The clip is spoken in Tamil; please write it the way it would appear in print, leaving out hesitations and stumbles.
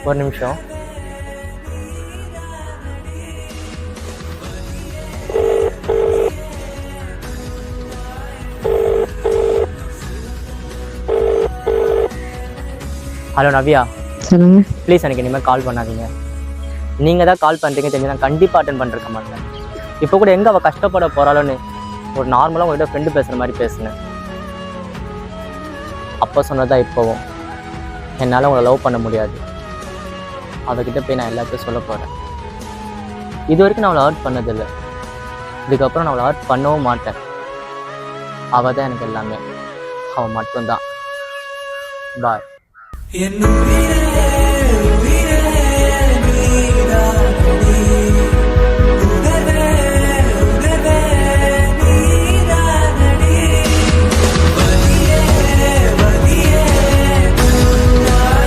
ஒரு நிமிஷம். ஹலோ நவ்யா, சொல்லுங்க. ப்ளீஸ் எனக்கு இனிமேல் கால் பண்ணாதீங்க. நீங்கள் தான் கால் பண்ணுறீங்க தெரிஞ்சு நான் கண்டிப்பாக அட்டன் பண்ணிருக்க மாட்டேன். இப்போ கூட எங்கே அவள் கஷ்டப்பட போகிறாளோன்னு ஒரு நார்மலாக உங்கள்கிட்ட ஃப்ரெண்டு பேசுகிற மாதிரி பேசுனேன். அப்போ சொன்னதான் இப்போவும் என்னால் உங்களை லவ் பண்ண முடியாது. அவகிட்ட போய் நான் எல்லாத்தையும் சொல்ல போகிறேன். இது வரைக்கும் நான் அவளை ஹர்ட் பண்ணதில்லை, இதுக்கப்புறம் நான் அவளை ஹர்ட் பண்ணவும் மாட்டேன். அவள் தான் எனக்கு எல்லாமே, அவள் மட்டும்தான். பாய்.